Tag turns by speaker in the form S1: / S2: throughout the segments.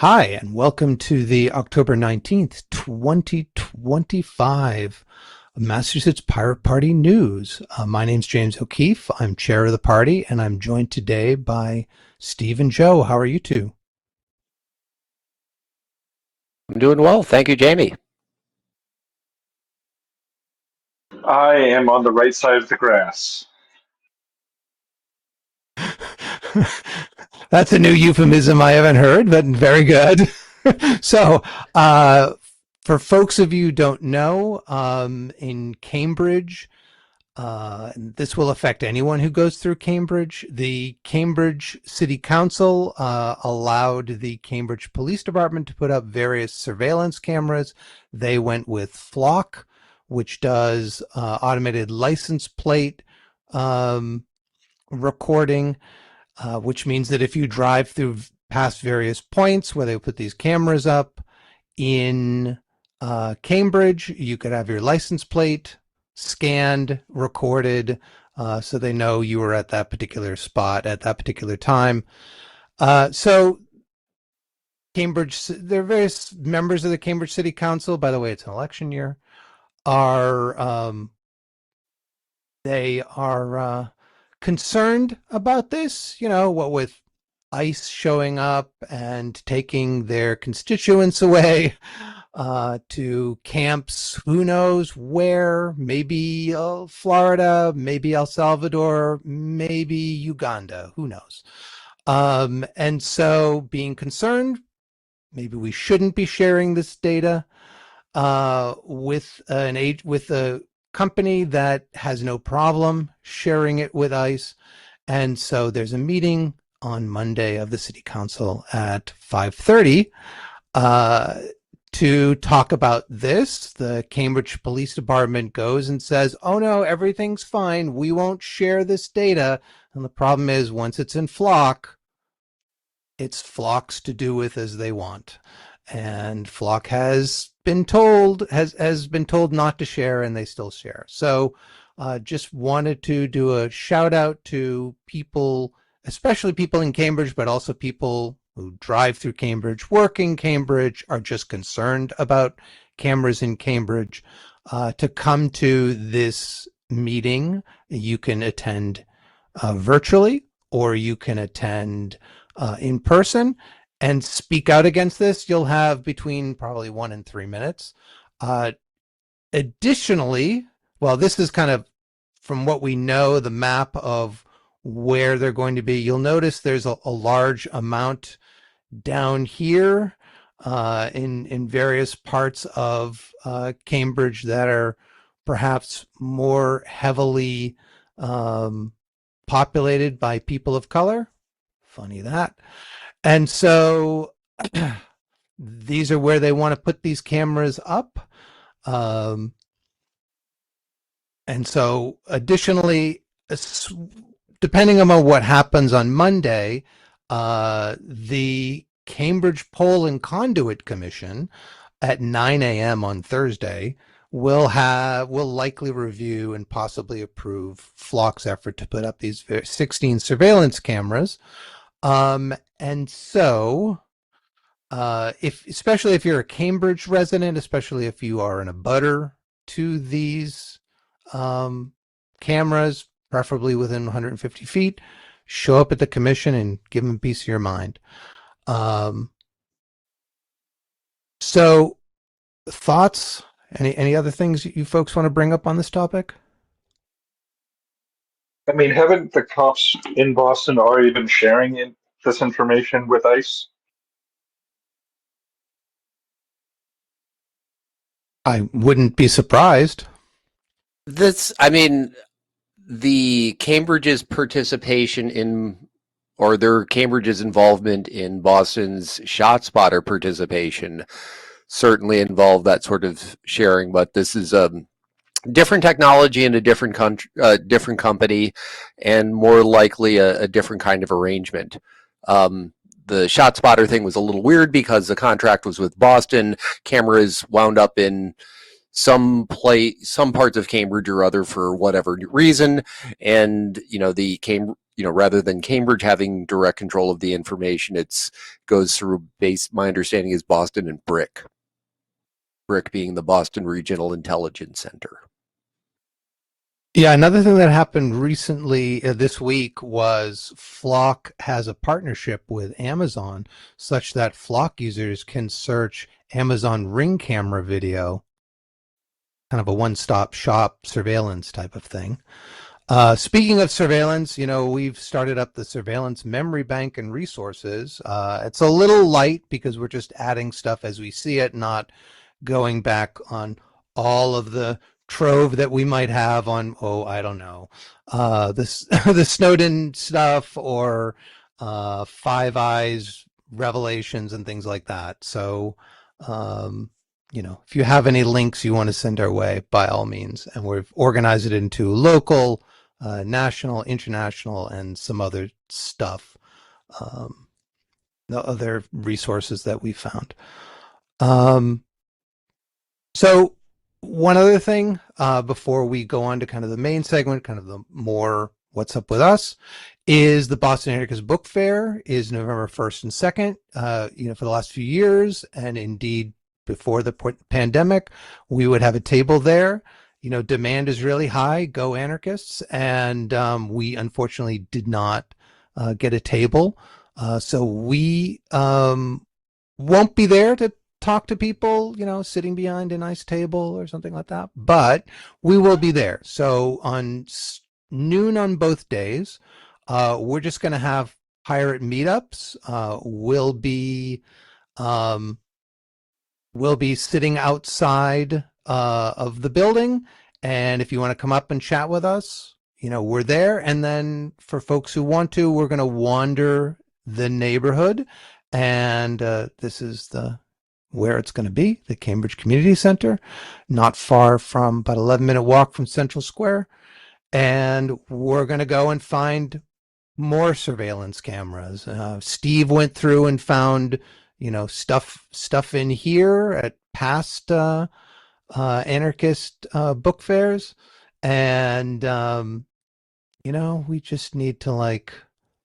S1: Hi, and welcome to the October 19th, 2025 Massachusetts Pirate Party News. My name's James O'Keefe. I'm chair of the party, and I'm joined today by Steve and Joe. How are you two?
S2: I'm doing well. Thank you, Jamie.
S3: I am on the right side of the grass.
S1: That's a new euphemism I haven't heard, but very good. So, for folks of you who don't know, in Cambridge, this will affect anyone who goes through Cambridge. The Cambridge City Council allowed the Cambridge Police Department to put up various surveillance cameras. They went with Flock, which does automated license plate recording, which means that if you drive through past various points where they put these cameras up in Cambridge, you could have your license plate scanned, recorded, so they know you were at that particular spot at that particular time. So Cambridge, there are various members of the Cambridge City Council. By the way, it's an election year. They are concerned about this, what with ICE showing up and taking their constituents away to camps, who knows where, maybe Florida, maybe El Salvador, maybe Uganda, who knows. And so being concerned, maybe we shouldn't be sharing this data with a company that has no problem sharing it with ICE. And so there's a meeting on Monday of the City Council at 5:30 to talk about this. The Cambridge Police Department goes and says, oh no, everything's fine. We won't share this data. And the problem is once it's in Flock, it's Flock's to do with as they want. And Flock has been told not to share, and they still share. So just wanted to do a shout out to people, especially people in Cambridge, but also people who drive through Cambridge, work in Cambridge, are just concerned about cameras in Cambridge, to come to this meeting. You can attend virtually, or you can attend in person and speak out against this. You'll have between probably 1 and 3 minutes. Additionally, well, this is kind of from what we know, the map of where they're going to be. You'll notice there's a large amount down here in various parts of Cambridge that are perhaps more heavily populated by people of color. Funny that. And so these are where they want to put these cameras up. And so additionally, depending on what happens on Monday, the Cambridge Pole and Conduit Commission at 9 a.m. on Thursday will likely review and possibly approve Flock's effort to put up these 16 surveillance cameras. And so, especially if you're a Cambridge resident, especially if you are an abutter to these cameras, preferably within 150 feet, show up at the commission and give them a piece of your mind. So, thoughts? Any other things you folks want to bring up on this topic?
S3: I mean, haven't the cops in Boston already been sharing this information with ICE?
S1: I wouldn't be surprised.
S2: The Cambridge's participation or Cambridge's involvement in Boston's ShotSpotter participation certainly involved that sort of sharing, but this is different technology and a different different company, and more likely a different kind of arrangement. The ShotSpotter thing was a little weird because the contract was with Boston. Cameras wound up in some parts of Cambridge or other for whatever reason, and the rather than Cambridge having direct control of the information, it's goes through my understanding is Boston and BRIC being the Boston Regional Intelligence Center.
S1: Yeah, another thing that happened recently this week was Flock has a partnership with Amazon such that Flock users can search Amazon Ring camera video, kind of a one-stop shop surveillance type of thing. Speaking of surveillance, we've started up the surveillance memory bank and resources. It's a little light because we're just adding stuff as we see it, not going back on all of the trove that we might have on, I don't know, this the Snowden stuff or Five Eyes revelations and things like that. So, if you have any links you want to send our way, by all means, and we've organized it into local, national, international, and some other stuff, the other resources that we found. So one other thing before we go on to kind of the main segment, kind of the more what's up with us, is the Boston Anarchist Bookfair is November 1st and 2nd, for the last few years, and indeed before the pandemic, we would have a table there. Demand is really high, go anarchists, and we unfortunately did not get a table. So we won't be there to talk to people, sitting behind a nice table or something like that, but we will be there. So on noon on both days, we're just going to have pirate meetups. We'll be sitting outside of the building, and if you want to come up and chat with us, we're there. And then for folks who want to, we're going to wander the neighborhood, and this is where it's going to be, the Cambridge Community Center, not far from, about 11-minute walk from Central Square. And we're going to go and find more surveillance cameras. Steve went through and found, stuff in here at past anarchist book fairs. And, we just need to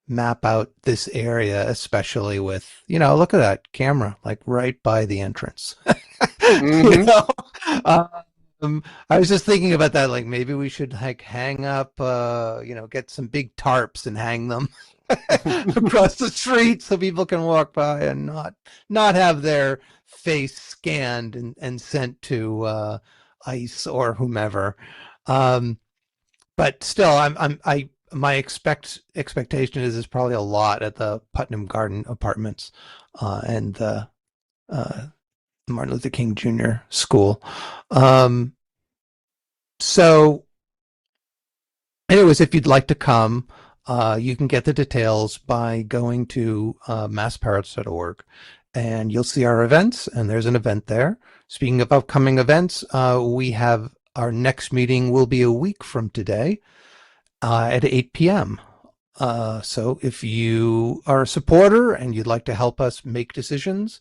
S1: map out this area, especially with, look at that camera, right by the entrance. I was just thinking about that, maybe we should hang up, get some big tarps and hang them across the street so people can walk by and not have their face scanned and sent to ICE or whomever. But still, my expectation is there's probably a lot at the Putnam Garden Apartments and the Martin Luther King Jr. School. So anyways, if you'd like to come, you can get the details by going to masspirates.org, and you'll see our events, and there's an event there. Speaking of upcoming events, we have our next meeting will be a week from today at 8 p.m. So if you are a supporter and you'd like to help us make decisions,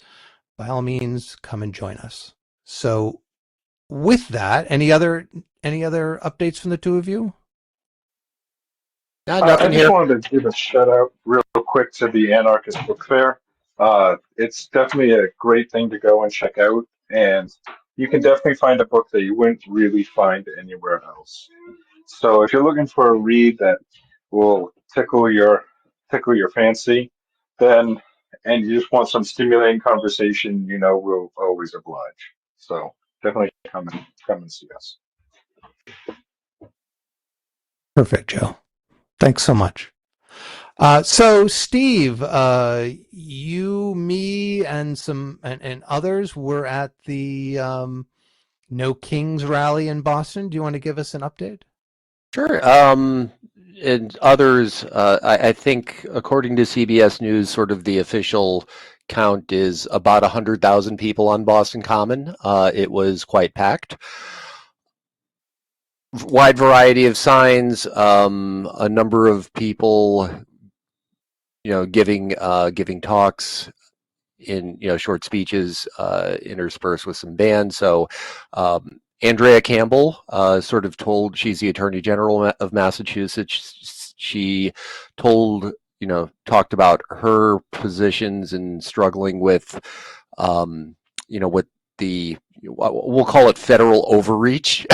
S1: by all means, come and join us. So with that, any other updates from the two of you?
S3: I just wanted to give a shout out real quick to the Anarchist Book Fair. It's definitely a great thing to go and check out, and you can definitely find a book that you wouldn't really find anywhere else. So if you're looking for a read that will tickle your fancy, then and you just want some stimulating conversation, we'll always oblige. So definitely come and see us.
S1: Perfect, Joe. Thanks so much. So Steve, you, me, and and others were at the NoKings rally in Boston. Do you want to give us an update?
S2: Sure. And others, I think, according to CBS News, sort of the official count is about 100,000 people on Boston Common. It was quite packed. Wide variety of signs, a number of people, giving talks in short speeches interspersed with some bands. So Andrea Campbell sort of told, she's the Attorney General of Massachusetts. She told, talked about her positions and struggling with, with the, we'll call it federal overreach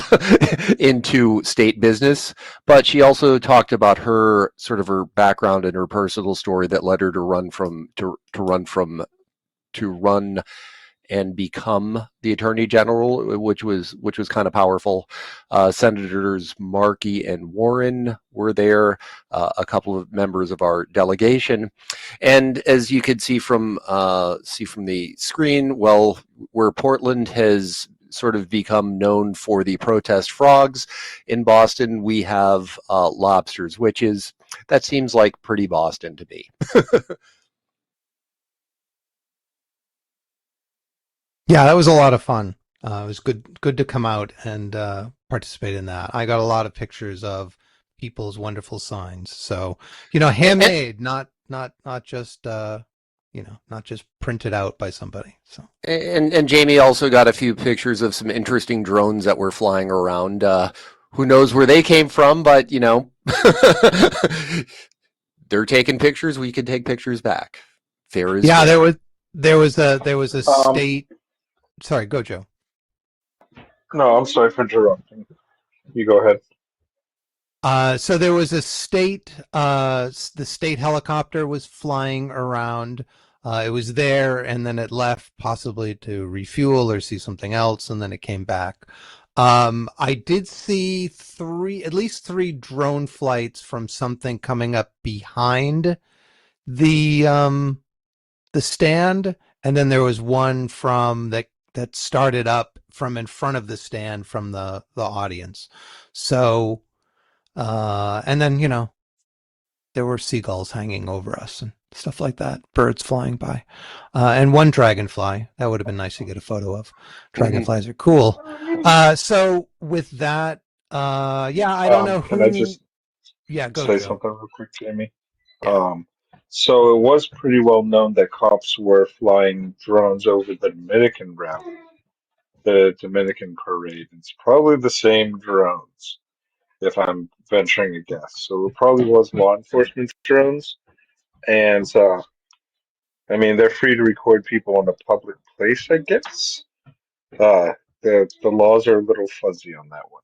S2: into state business. But she also talked about her sort of her background and her personal story that led her to run and become the attorney general, which was kind of powerful. Senators Markey and Warren were there, a couple of members of our delegation, and as you could see from the screen, well, where Portland has sort of become known for the protest frogs, in Boston we have lobsters, that seems like pretty Boston to me.
S1: Yeah, that was a lot of fun. It was good to come out and participate in that. I got a lot of pictures of people's wonderful signs. So, handmade, not just not just printed out by somebody. So,
S2: and Jamie also got a few pictures of some interesting drones that were flying around. Who knows where they came from, but they're taking pictures. We can take pictures back. Fair is
S1: yeah,
S2: fair.
S1: there was a
S3: Um,
S1: state. Sorry, go Joe.
S3: no, I'm sorry for interrupting. You go ahead.
S1: So there was a state, the state helicopter was flying around. It was there and then it left possibly to refuel or see something else, and then it came back. I did see at least three drone flights from something coming up behind the stand, and then there was one from that started up from in front of the stand from the audience. So, and then there were seagulls hanging over us and stuff like that, birds flying by, and one dragonfly that would have been nice to get a photo of. Dragonflies are cool. So with that, yeah, I don't know
S3: Can I
S1: who.
S3: just
S1: Yeah, go
S3: say
S1: Joe.
S3: something real quick, Jamie?
S1: Yeah.
S3: So it was pretty well known that cops were flying drones over the Dominican rally, the Dominican parade. It's probably the same drones, if I'm venturing a guess. So it probably was law enforcement drones. And I mean, they're free to record people in a public place, I guess. Uh, the laws are a little fuzzy on that one.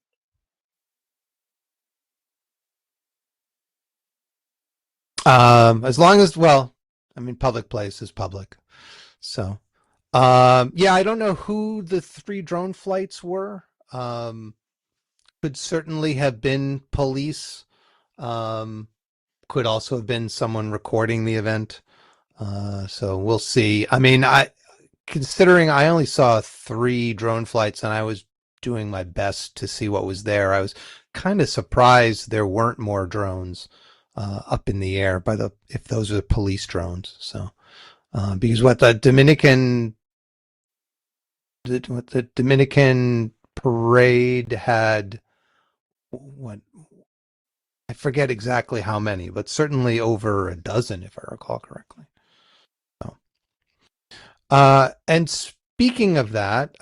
S1: As long as, well, I mean, public place is public. So, yeah, I don't know who the three drone flights were. Could certainly have been police. Um, could also have been someone recording the event. So we'll see. I mean, considering I only saw three drone flights and I was doing my best to see what was there, I was kind of surprised there weren't more drones up in the air if those are police drones. So because what the Dominican parade had, what, I forget exactly how many, but certainly over a dozen, if I recall correctly. So, and speaking of that,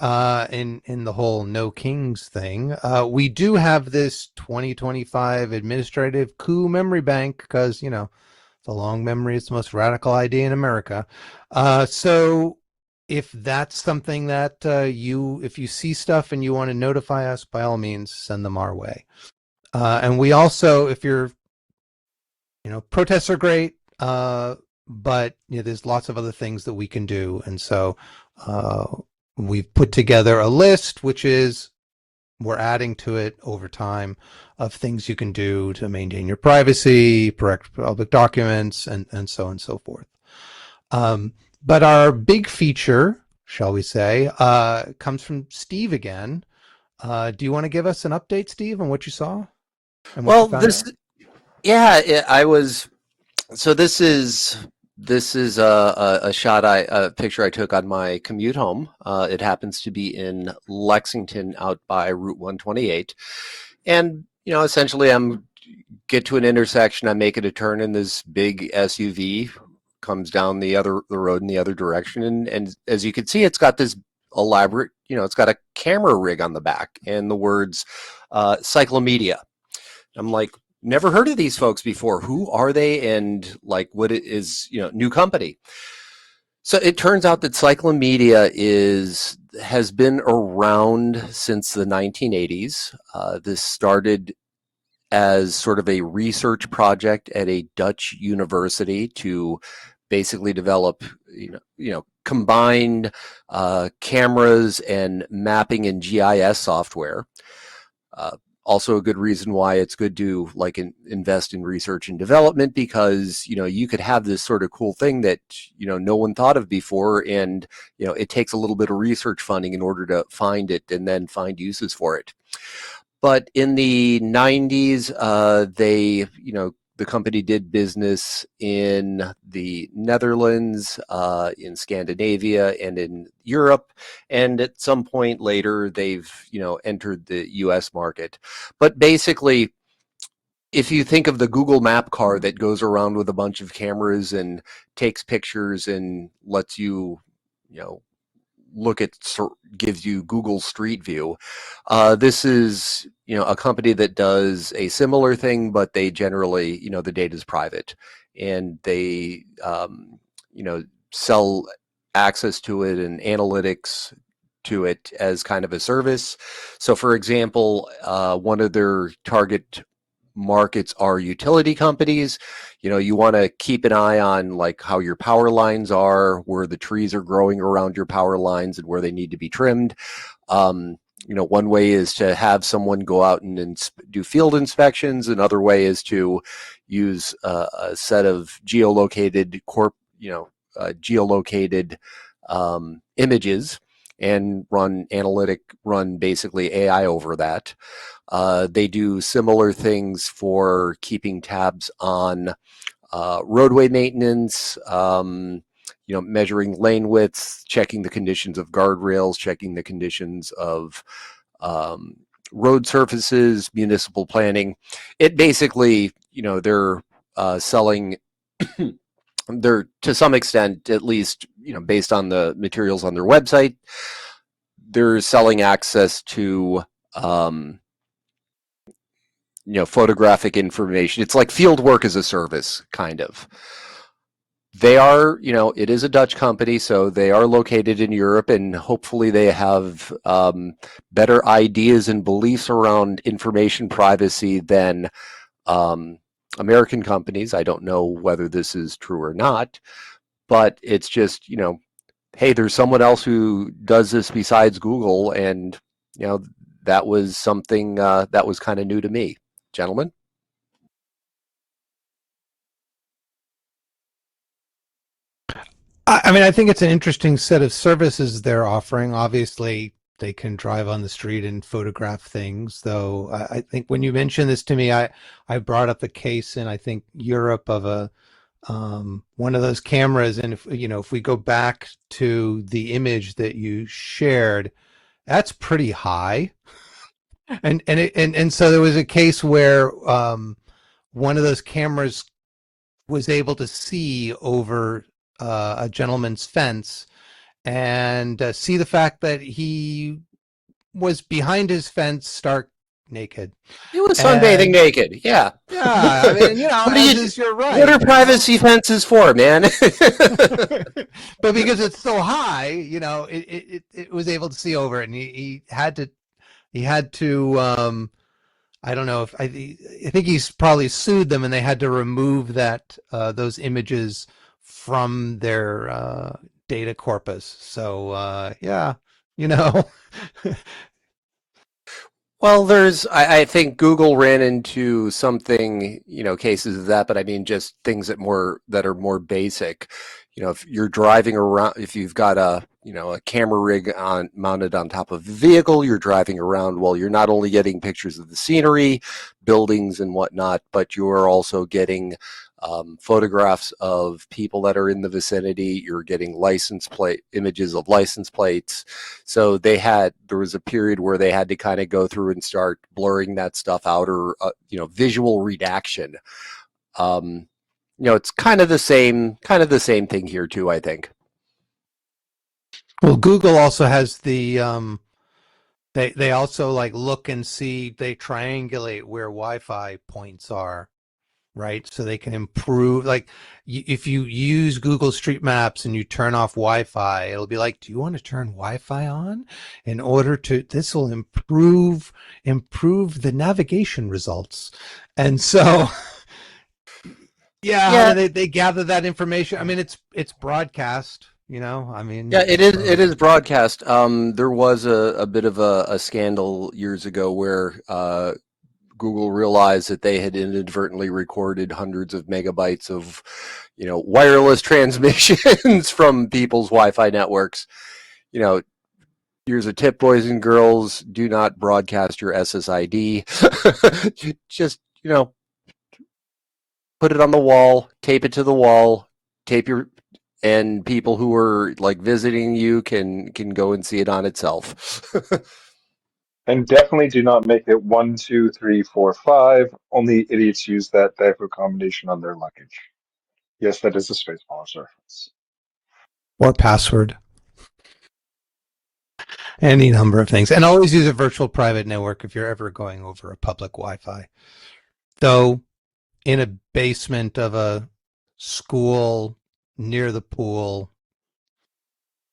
S1: in the whole No Kings thing, we do have this 2025 administrative coup memory bank because the long memory is the most radical idea in America. So if that's something that if you see stuff and you want to notify us, by all means, send them our way. And we also, if you're, protests are great, but there's lots of other things that we can do. And so we've put together a list, which is we're adding to it over time of things you can do to maintain your privacy, protect public documents, and so on and so forth. But our big feature, shall we say, comes from Steve again. Do you want to give us an update, Steve, on what you saw and what you
S2: Well,
S1: found out?
S2: I was. So this is a shot a picture I took on my commute home. It happens to be in Lexington, out by Route 128, and essentially I'm get to an intersection. I'm making a turn, and this big SUV comes down the road in the other direction, and as you can see, it's got this elaborate, it's got a camera rig on the back and the words "CycloMedia." I'm like, never heard of these folks before. Who are they? And like, what it is, new company. So it turns out that CycloMedia has been around since the 1980s. This started as sort of a research project at a Dutch university to basically develop, combined cameras and mapping and GIS software. Also a good reason why it's good to invest in research and development, because you could have this sort of cool thing that no one thought of before, and it takes a little bit of research funding in order to find it and then find uses for it. But in the 90s, the company did business in the Netherlands, in Scandinavia, and in Europe. And at some point later, they've, entered the US market. But basically, if you think of the Google map car that goes around with a bunch of cameras and takes pictures and lets you, look at, gives you Google Street View. This is, a company that does a similar thing, but they generally, the data is private, and they, sell access to it and analytics to it as kind of a service. So, for example, one of their target markets are utility companies. You want to keep an eye on like how your power lines are, where the trees are growing around your power lines and where they need to be trimmed. One way is to have someone go out and do field inspections. Another way is to use a set of geolocated images and run basically AI over that. They do similar things for keeping tabs on roadway maintenance, measuring lane widths, checking the conditions of guardrails, checking the conditions of road surfaces, municipal planning. It basically, they're selling, they're to some extent, at least, based on the materials on their website, they're selling access to photographic information. It's like field work as a service, kind of. They are, it is a Dutch company, so they are located in Europe, and hopefully they have better ideas and beliefs around information privacy than American companies. I don't know whether this is true or not, but it's just, hey, there's someone else who does this besides Google, and, that was something that was kind of new to me. Gentlemen?
S1: I mean, I think it's an interesting set of services they're offering. Obviously, they can drive on the street and photograph things, though. I think when you mentioned this to me, I brought up the case in, I think, Europe of a one of those cameras, and if we go back to the image that you shared, that's pretty high, and so there was a case where one of those cameras was able to see over a gentleman's fence and see the fact that he was behind his fence stark naked.
S2: He was sunbathing
S1: And
S2: naked. Yeah.
S1: yeah, I mean,
S2: What
S1: as is your
S2: what
S1: right,
S2: are privacy fences for, man?
S1: but because it's so high, it was able to see over it, and he had to I don't know if I think he's probably sued them, and they had to remove those images from their data corpus. So yeah, you know.
S2: Well, I think Google ran into something, cases of that, but I mean, just things that are more basic. If you're driving around, if you've got a camera rig mounted on top of the vehicle, you're driving around, well, you're not only getting pictures of the scenery, buildings and whatnot, but you're also getting photographs of people that are in the vicinity. You're getting images of license plates. So there was a period where they had to kind of go through and start blurring that stuff out, or visual redaction. It's kind of the same thing here too, I think.
S1: Well, Google also has They also like look and see, they triangulate where Wi-Fi points are, right? So they can improve, like if you use Google Street Maps and you turn off Wi-Fi, it'll be like, do you want to turn Wi-Fi on in order to, this will improve the navigation results. And so, yeah, how
S2: Yeah,
S1: do they gather that information? I mean, it's broadcast, you know, I mean,
S2: yeah, it is. It
S1: so.
S2: is broadcast. There was a bit of a scandal years ago where Google realized that they had inadvertently recorded hundreds of megabytes of, wireless transmissions from people's Wi-Fi networks. You know, here's a tip, boys and girls: do not broadcast your SSID. Just put it on the wall, tape it to the wall, tape your, and people who are like visiting you can go and see it on itself.
S3: And definitely do not make it 1, 2, 3, 4, 5. Only idiots use that type of combination on their luggage. Yes, that is a Spaceballs reference.
S1: Or password, any number of things. And always use a virtual private network if you're ever going over a public Wi-Fi. Though in a basement of a school near the pool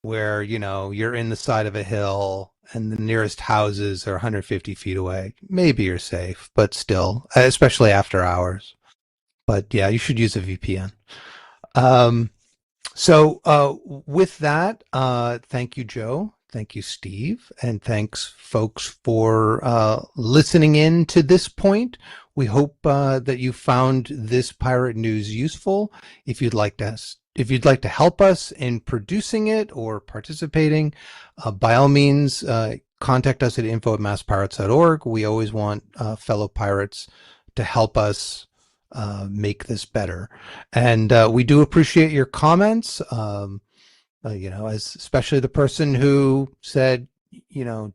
S1: where, you're in the side of a hill and the nearest houses are 150 feet away, maybe you're safe, but still, especially after hours. But yeah, you should use a VPN. With that, thank you, Joe. Thank you, Steve. And thanks, folks, for listening in to this point. We hope that you found this pirate news useful. If you'd like to help us in producing it or participating, by all means, contact us at info@masspirates.org. We always want fellow pirates to help us make this better. And we do appreciate your comments. As especially the person who said,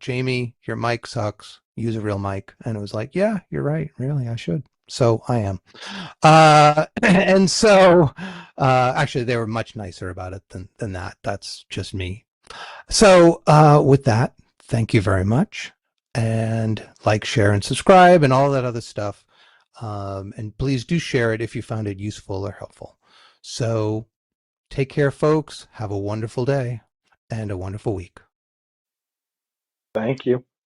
S1: Jamie, your mic sucks. Use a real mic. And it was like, yeah, you're right. Really, I should. So I am. And so, actually, they were much nicer about it than that. That's just me. So, with that, thank you very much. And like, share, and subscribe, and all that other stuff. And please do share it if you found it useful or helpful. So take care, folks. Have a wonderful day and a wonderful week.
S3: Thank you.